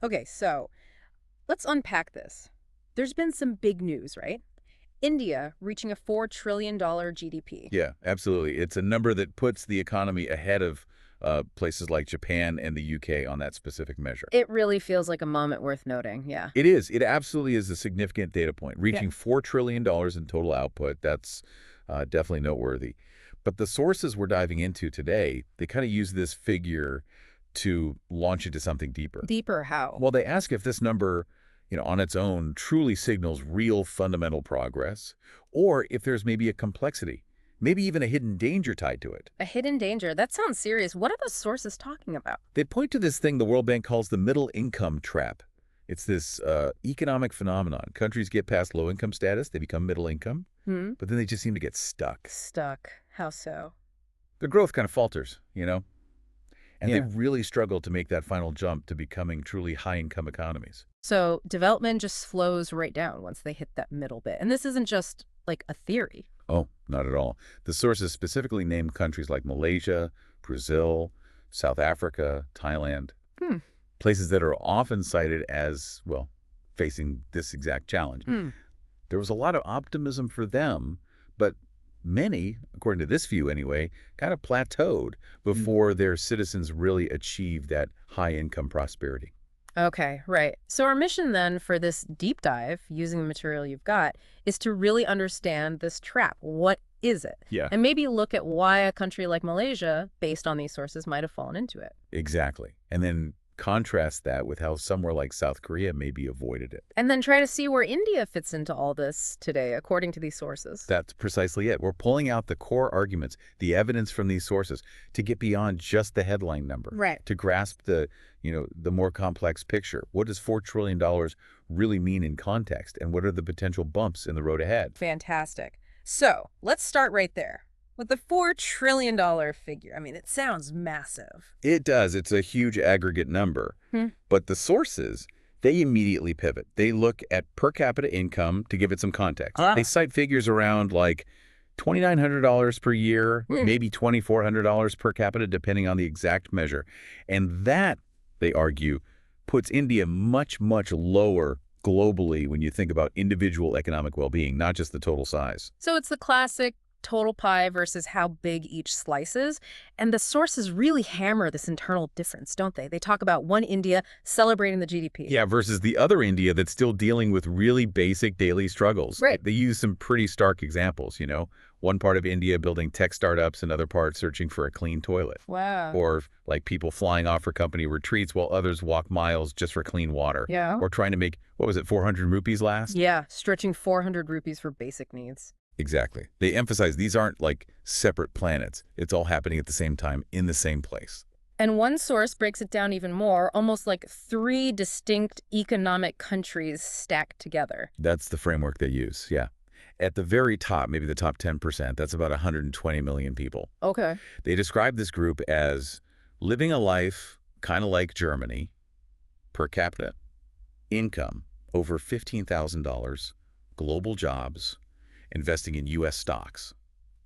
Okay, so let's unpack this. There's been some big news, right? India reaching a $4 trillion GDP. Yeah, absolutely. It's a number that puts the economy ahead of places like Japan and the UK on that specific measure. It really feels like a moment worth noting, yeah. It is. It absolutely is a significant data point. Yeah. Reaching $4 trillion in total output, that's definitely noteworthy. But the sources we're diving into today, they kind of use this figure to launch into something deeper. Deeper how? Well, they ask if this number, on its own truly signals real fundamental progress, or if there's maybe a complexity, maybe even a hidden danger tied to it. A hidden danger. That sounds serious. What are the sources talking about? They point to this thing the World Bank calls the middle income trap. It's this economic phenomenon. Countries get past low income status, they become middle income, Hmm? but then they just seem to get stuck. Stuck. How so? Their growth kind of falters. And they Yeah. really struggle to make that final jump to becoming truly high income economies. So development just slows right down once they hit that middle bit. And this isn't just like a theory. Oh, not at all. The sources specifically name countries like Malaysia, Brazil, South Africa, Thailand, Hmm. places that are often cited as, well, facing this exact challenge. Hmm. There was a lot of optimism for them, but many, according to this view anyway, kind of plateaued before their citizens really achieved that high-income prosperity. Okay, right. So our mission then for this deep dive, using the material you've got, is to really understand this trap. What is it? Yeah, And maybe look at why a country like Malaysia, based on these sources, might have fallen into it. exactly. And then contrast that with how somewhere like South Korea maybe avoided it. And then try to see where India fits into all this today, according to these sources. That's precisely it. We're pulling out the core arguments, the evidence from these sources to get beyond just the headline number. Right. To grasp the more complex picture. What does $4 trillion really mean in context, and what are the potential bumps in the road ahead? Fantastic. So let's start right there with the $4 trillion figure. I mean, it sounds massive. It does. It's a huge aggregate number. Hmm. But the sources, they immediately pivot. They look at per capita income to give it some context. Ah. They cite figures around like $2,900 per year, Hmm. maybe $2,400 per capita, depending on the exact measure. And that, they argue, puts India much, much lower globally when you think about individual economic well-being, not just the total size. So it's the classic total pie versus how big each slice is. And the sources really hammer this internal difference, don't they? They talk about one India celebrating the GDP. Yeah, versus the other India that's still dealing with really basic daily struggles. Right. They use some pretty stark examples. One part of India building tech startups, another part searching for a clean toilet. Wow. Or like people flying off for company retreats while others walk miles just for clean water. Yeah. Or trying to make, what was it, 400 rupees last? Yeah, stretching 400 rupees for basic needs. Exactly. They emphasize these aren't like separate planets. It's all happening at the same time in the same place. And one source breaks it down even more, almost like three distinct economic countries stacked together. That's the framework they use, yeah. At the very top, maybe the top 10%, that's about 120 million people. Okay. They describe this group as living a life kind of like Germany, per capita, income over $15,000, global jobs, investing in U.S. stocks,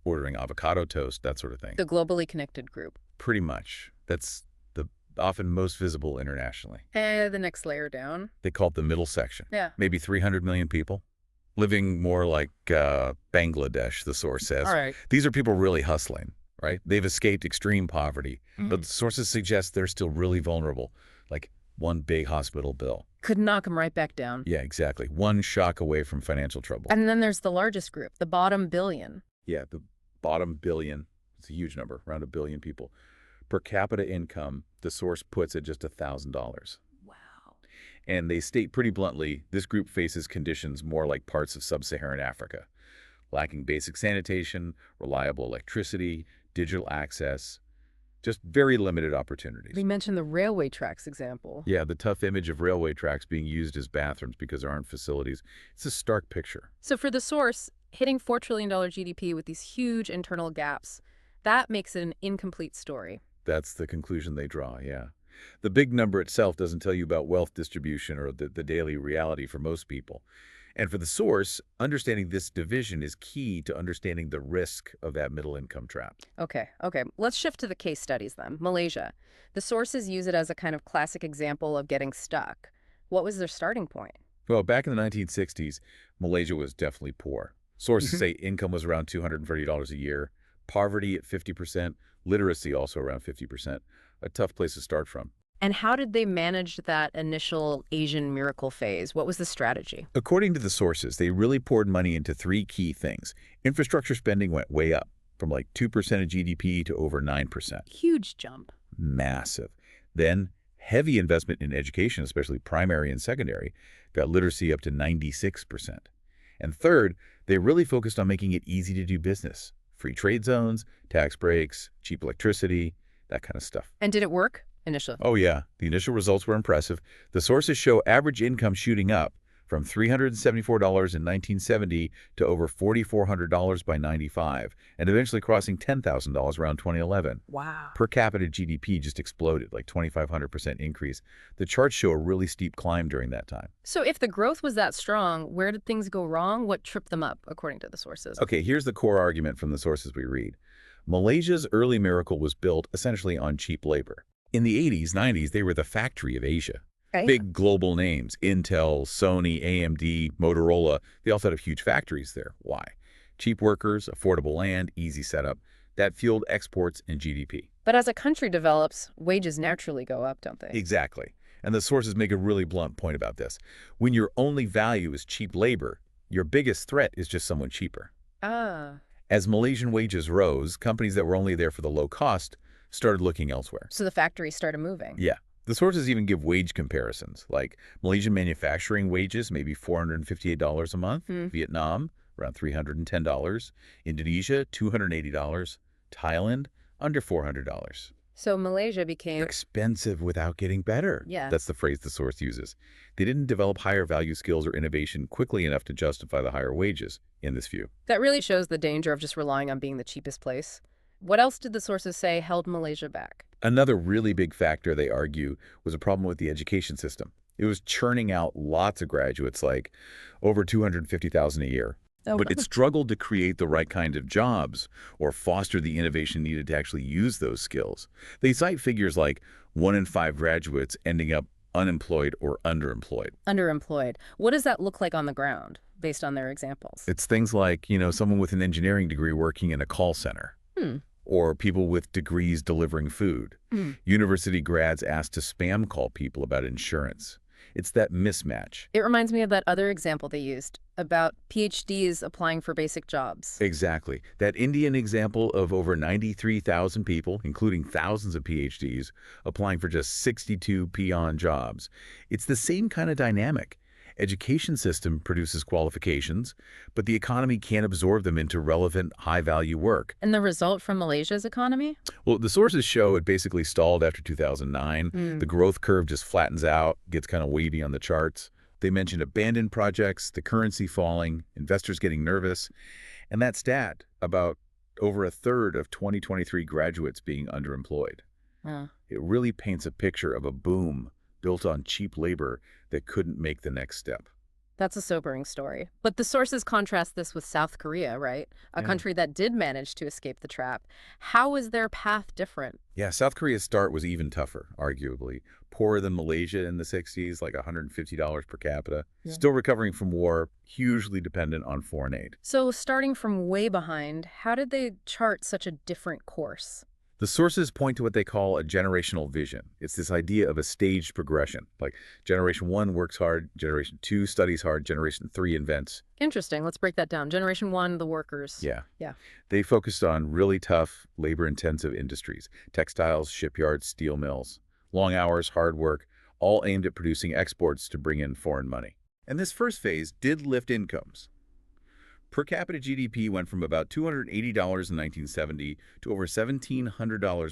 ordering avocado toast, that sort of thing. The globally connected group. Pretty much. That's the often most visible internationally. The next layer down. They call it the middle section. Yeah. Maybe 300 million people, living more like Bangladesh, the source says. All right. These are people really hustling, right? They've escaped extreme poverty, but the sources suggest they're still really vulnerable, like one big hospital bill. Could knock them right back down. Yeah, exactly. One shock away from financial trouble. And then there's the largest group, the bottom billion. Yeah, the bottom billion. It's a huge number, around a billion people. Per capita income, the source puts at just $1,000. Wow. And they state pretty bluntly, this group faces conditions more like parts of sub-Saharan Africa, lacking basic sanitation, reliable electricity, digital access, just very limited opportunities. They mentioned the railway tracks example. Yeah, the tough image of railway tracks being used as bathrooms because there aren't facilities. It's a stark picture. So for the source, hitting $4 trillion GDP with these huge internal gaps, that makes it an incomplete story. That's the conclusion they draw, yeah. The big number itself doesn't tell you about wealth distribution or the daily reality for most people. And for the source, understanding this division is key to understanding the risk of that middle income trap. Okay. Let's shift to the case studies then. Malaysia. The sources use it as a kind of classic example of getting stuck. What was their starting point? Well, back in the 1960s, Malaysia was definitely poor. Sources say income was around $230 a year, poverty at 50%, literacy also around 50%. A tough place to start from. And how did they manage that initial Asian miracle phase? What was the strategy? According to the sources, they really poured money into three key things. Infrastructure spending went way up, from like 2% of GDP to over 9%. Huge jump. Massive. Then, heavy investment in education, especially primary and secondary, got literacy up to 96%. And third, they really focused on making it easy to do business. Free trade zones, tax breaks, cheap electricity, that kind of stuff. And did it work initially? Oh yeah, the initial results were impressive. The sources show average income shooting up from $374 in 1970 to over $4,400 by 95, and eventually crossing $10,000 around 2011. Wow. Per capita GDP just exploded, like 2,500% increase. The charts show a really steep climb during that time. So if the growth was that strong, where did things go wrong? What tripped them up, according to the sources? Okay, here's the core argument from the sources we read. Malaysia's early miracle was built essentially on cheap labor. In the 80s, 90s, they were the factory of Asia. Okay. Big global names, Intel, Sony, AMD, Motorola, they also have huge factories there. Why? Cheap workers, affordable land, easy setup. That fueled exports and GDP. But as a country develops, wages naturally go up, don't they? Exactly. And the sources make a really blunt point about this. When your only value is cheap labor, your biggest threat is just someone cheaper. Ah. As Malaysian wages rose, companies that were only there for the low cost started looking elsewhere. So the factories started moving. Yeah. The sources even give wage comparisons, like Malaysian manufacturing wages, maybe $458 a month, Vietnam, around $310, Indonesia, $280, Thailand, under $400. So Malaysia became... Expensive without getting better. Yeah. That's the phrase the source uses. They didn't develop higher value skills or innovation quickly enough to justify the higher wages, in this view. That really shows the danger of just relying on being the cheapest place. What else did the sources say held Malaysia back? Another really big factor, they argue, was a problem with the education system. It was churning out lots of graduates, like over 250,000 a year. Oh, But it struggled to create the right kind of jobs or foster the innovation needed to actually use those skills. They cite figures like 1 in 5 graduates ending up unemployed or underemployed. Underemployed. What does that look like on the ground, based on their examples? It's things like, someone with an engineering degree working in a call center. Or people with degrees delivering food. University grads asked to spam call people about insurance. It's that mismatch. It reminds me of that other example they used about PhDs applying for basic jobs. Exactly. That Indian example of over 93,000 people, including thousands of PhDs, applying for just 62 peon jobs. It's the same kind of dynamic. Education system produces qualifications, but the economy can't absorb them into relevant, high-value work. And the result from Malaysia's economy? Well, the sources show it basically stalled after 2009. The growth curve just flattens out, gets kind of wavy on the charts. They mentioned abandoned projects, the currency falling, investors getting nervous. And that stat, about over a third of 2023 graduates being underemployed. It really paints a picture of a boom built on cheap labor that couldn't make the next step. That's a sobering story. But the sources contrast this with South Korea, right? A country that did manage to escape the trap. How is their path different? Yeah, South Korea's start was even tougher, arguably. Poorer than Malaysia in the 60s, like $150 per capita. Still recovering from war, hugely dependent on foreign aid. So starting from way behind, how did they chart such a different course? The sources point to what they call a generational vision. It's this idea of a staged progression. Like Generation 1 works hard, Generation 2 studies hard, Generation 3 invents. Interesting. Let's break that down. Generation 1, the workers. Yeah. They focused on really tough, labor-intensive industries. Textiles, shipyards, steel mills. Long hours, hard work, all aimed at producing exports to bring in foreign money. And this first phase did lift incomes. Per capita GDP went from about $280 in 1970 to over $1,700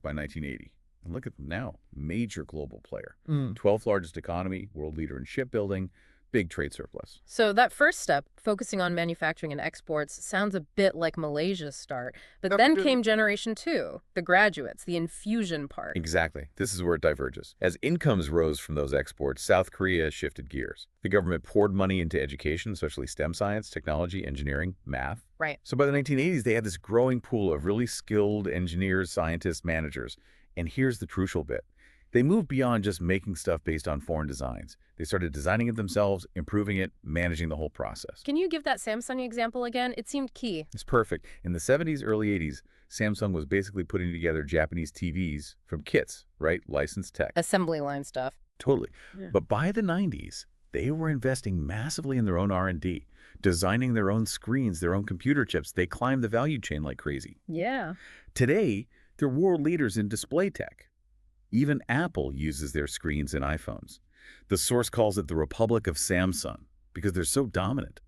by 1980. And look at them now, major global player. 12th largest economy, world leader in shipbuilding, Big trade surplus. So that first step, focusing on manufacturing and exports, sounds a bit like Malaysia's start. But then came generation two, the graduates, the infusion part. Exactly. This is where it diverges. As incomes rose from those exports, South Korea shifted gears. The government poured money into education, especially STEM science, technology, engineering, math. Right. So by the 1980s, they had this growing pool of really skilled engineers, scientists, managers. And here's the crucial bit. They moved beyond just making stuff based on foreign designs. They started designing it themselves, improving it, managing the whole process. Can you give that Samsung example again? It seemed key. It's perfect. In the 70s, early 80s, Samsung was basically putting together Japanese TVs from kits, right? Licensed tech. Assembly line stuff. Totally. Yeah. But by the 90s, they were investing massively in their own R&D, designing their own screens, their own computer chips. They climbed the value chain like crazy. Yeah. Today, they're world leaders in display tech. Even Apple uses their screens in iPhones. The source calls it the Republic of Samsung because they're so dominant.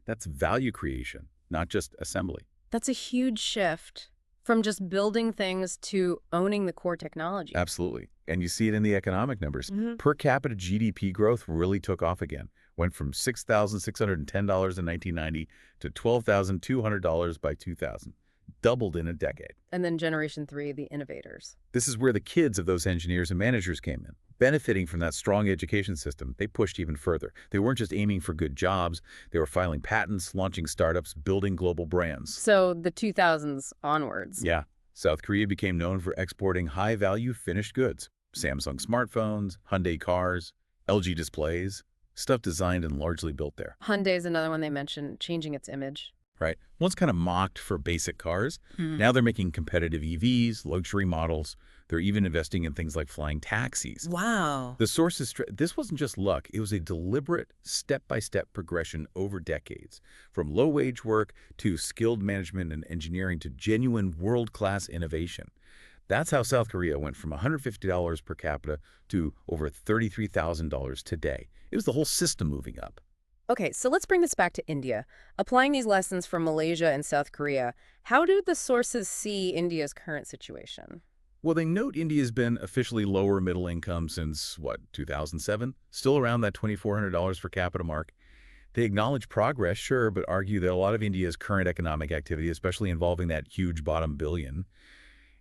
That's value creation, not just assembly. That's a huge shift from just building things to owning the core technology. Absolutely. And you see it in the economic numbers. Per capita GDP growth really took off again. Went from $6,610 in 1990 to $12,200 by 2000. Doubled in a decade. And then generation three, the innovators. This is where the kids of those engineers and managers came in. Benefiting from that strong education system, they pushed even further. They weren't just aiming for good jobs. They were filing patents, launching startups, building global brands. So the 2000s onwards. Yeah. South Korea became known for exporting high-value finished goods. Samsung smartphones, Hyundai cars, LG displays, stuff designed and largely built there. Hyundai is another one they mentioned, changing its image. Right? Once kind of mocked for basic cars, now they're making competitive EVs, luxury models. They're even investing in things like flying taxis. Wow. The sources, this wasn't just luck. It was a deliberate step-by-step progression over decades, from low-wage work to skilled management and engineering to genuine world-class innovation. That's how South Korea went from $150 per capita to over $33,000 today. It was the whole system moving up. Okay, so let's bring this back to India. Applying these lessons from Malaysia and South Korea, how do the sources see India's current situation? Well, they note India's been officially lower middle income since, 2007? Still around that $2,400 per capita mark. They acknowledge progress, sure, but argue that a lot of India's current economic activity, especially involving that huge bottom billion,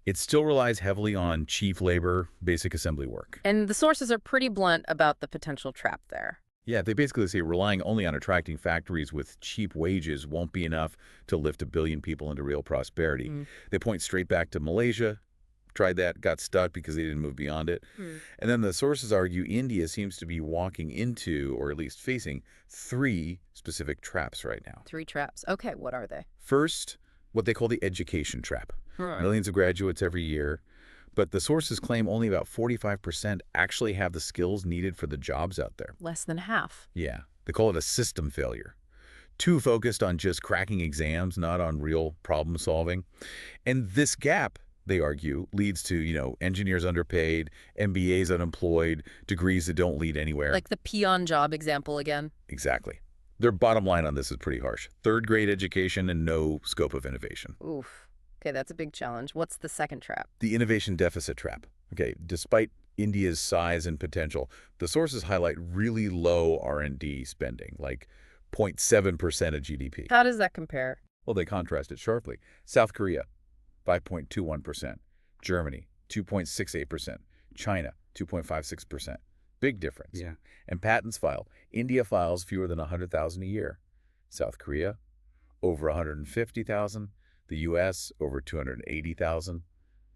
it still relies heavily on cheap labor, basic assembly work. And the sources are pretty blunt about the potential trap there. Yeah, they basically say relying only on attracting factories with cheap wages won't be enough to lift a billion people into real prosperity. They point straight back to Malaysia, tried that, got stuck because they didn't move beyond it. And then the sources argue India seems to be walking into, or at least facing, 3 specific traps right now. 3 traps. Okay, what are they? First, what they call the education trap. Millions of graduates every year. But the sources claim only about 45% actually have the skills needed for the jobs out there. Less than half. Yeah, they call it a system failure. Too focused on just cracking exams, not on real problem solving. And this gap, they argue, leads to, engineers underpaid, MBAs unemployed, degrees that don't lead anywhere. Like the peon job example again. Exactly. Their bottom line on this is pretty harsh. Third-grade education and no scope of innovation. Oof. Okay, that's a big challenge. What's the second trap? The innovation deficit trap. Okay, despite India's size and potential, the sources highlight really low R&D spending, like 0.7% of GDP. How does that compare? Well, they contrast it sharply. South Korea, 5.21%. Germany, 2.68%. China, 2.56%. Big difference. Yeah. And patents filed. India files fewer than 100,000 a year. South Korea, over 150,000. The U.S., over 280,000.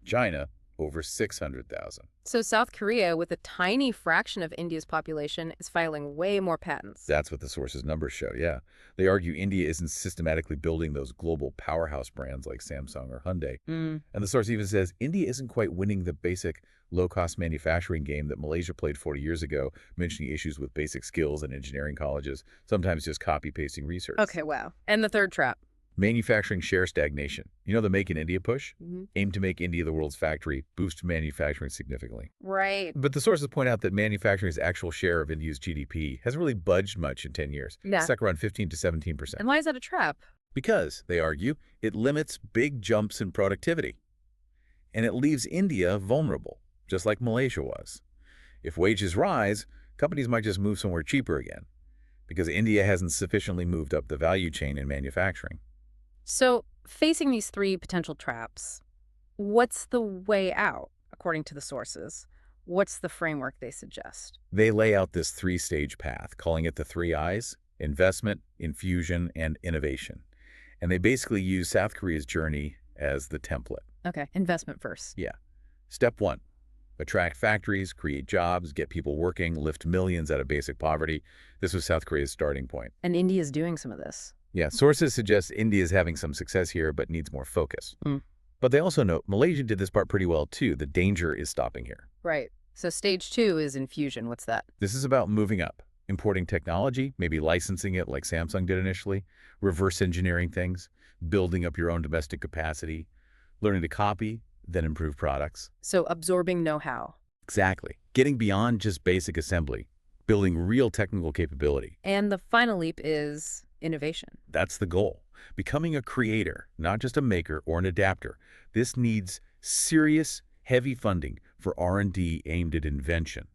China, over 600,000. So South Korea, with a tiny fraction of India's population, is filing way more patents. That's what the sources' numbers show, yeah. They argue India isn't systematically building those global powerhouse brands like Samsung or Hyundai. And the source even says India isn't quite winning the basic low-cost manufacturing game that Malaysia played 40 years ago, mentioning issues with basic skills in engineering colleges, sometimes just copy-pasting research. Okay, wow. And the third trap? Manufacturing share stagnation. You know the Make in India push? Aim to make India the world's factory, boost manufacturing significantly. Right. But the sources point out that manufacturing's actual share of India's GDP hasn't really budged much in 10 years. Yeah. Stuck around 15 to 17%. And why is that a trap? Because, they argue, it limits big jumps in productivity. And it leaves India vulnerable, just like Malaysia was. If wages rise, companies might just move somewhere cheaper again. because India hasn't sufficiently moved up the value chain in manufacturing. So, facing these three potential traps, what's the way out, according to the sources? What's the framework they suggest? They lay out this three-stage path, calling it the three I's: investment, infusion, and innovation. And they basically use South Korea's journey as the template. Okay, investment first. Yeah. Step one, attract factories, create jobs, get people working, lift millions out of basic poverty. This was South Korea's starting point. And India's doing some of this. Yeah, sources suggest India is having some success here, but needs more focus. Mm. But they also note Malaysia did this part pretty well, too. The danger is stopping here. Right. So stage two is infusion. What's that? This is about moving up, importing technology, maybe licensing it like Samsung did initially, reverse engineering things, building up your own domestic capacity, learning to copy, then improve products. So absorbing know-how. Exactly. Getting beyond just basic assembly, building real technical capability. And the final leap is innovation. That's the goal. Becoming a creator, not just a maker or an adapter. This needs serious, heavy funding for R&D aimed at invention,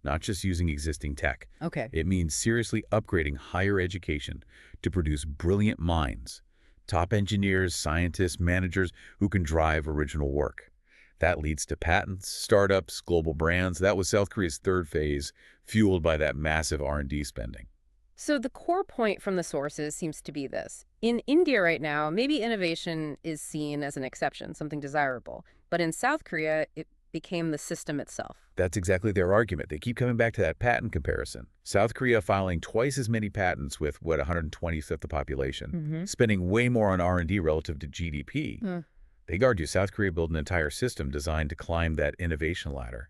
not just using existing tech. Okay. It means seriously upgrading higher education to produce brilliant minds, top engineers, scientists, managers who can drive original work. That leads to patents, startups, global brands. That was South Korea's third phase, fueled by that massive R&D spending. So the core point from the sources seems to be this. In India right now, maybe innovation is seen as an exception, something desirable. But in South Korea, it became the system itself. That's exactly their argument. They keep coming back to that patent comparison. South Korea filing twice as many patents with, 125th the population, spending way more on R&D relative to GDP. They argue South Korea built an entire system designed to climb that innovation ladder,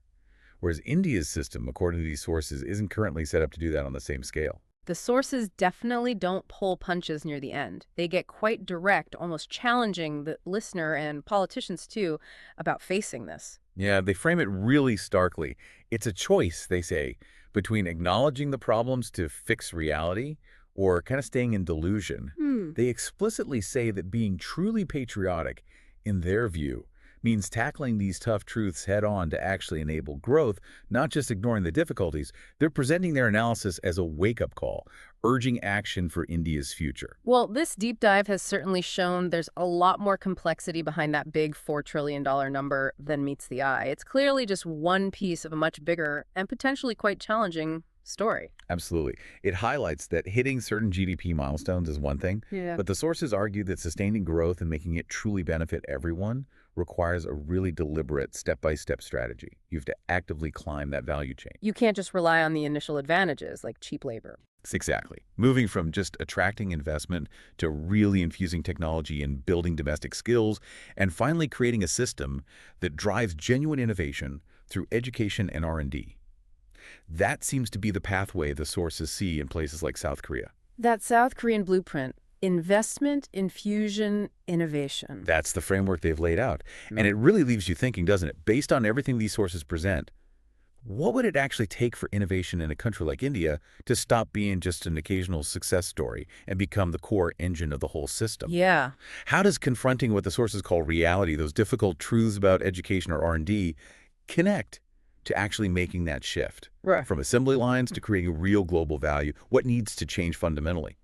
whereas India's system, according to these sources, isn't currently set up to do that on the same scale. The sources definitely don't pull punches near the end. They get quite direct, almost challenging the listener and politicians too about facing this. Yeah, they frame it really starkly. It's a choice, they say, between acknowledging the problems to fix reality or kind of staying in delusion. They explicitly say that being truly patriotic, in their view, means tackling these tough truths head-on to actually enable growth, not just ignoring the difficulties. They're presenting their analysis as a wake-up call, urging action for India's future. Well, this deep dive has certainly shown there's a lot more complexity behind that big $4 trillion number than meets the eye. It's clearly just one piece of a much bigger and potentially quite challenging story. Absolutely. It highlights that hitting certain GDP milestones is one thing, but the sources argue that sustaining growth and making it truly benefit everyone requires a really deliberate step-by-step strategy. You have to actively climb that value chain. You can't just rely on the initial advantages like cheap labor. Exactly. Moving from just attracting investment to really infusing technology and building domestic skills, and finally creating a system that drives genuine innovation through education and R&D. That seems to be the pathway the sources see in places like South Korea. That South Korean blueprint, investment, infusion, innovation. That's the framework they've laid out. And it really leaves you thinking, doesn't it? Based on everything these sources present, what would it actually take for innovation in a country like India to stop being just an occasional success story and become the core engine of the whole system? Yeah. How does confronting what the sources call reality, those difficult truths about education or R&D, connect to actually making that shift? Right. From assembly lines to creating real global value, what needs to change fundamentally?